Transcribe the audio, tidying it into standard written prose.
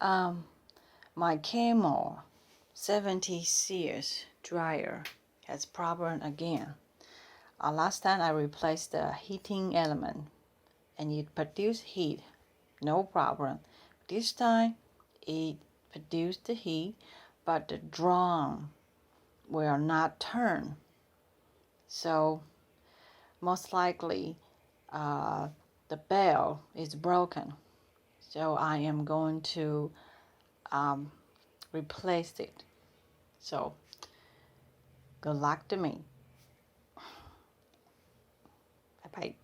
My Kenmore 70 series dryer has problem again. Last time I replaced the heating element and it produced heat, no problem. This time it produced the heat, but the drum will not turn. So most likely the bell is broken. So I am going to replace it. So good luck to me. Bye bye.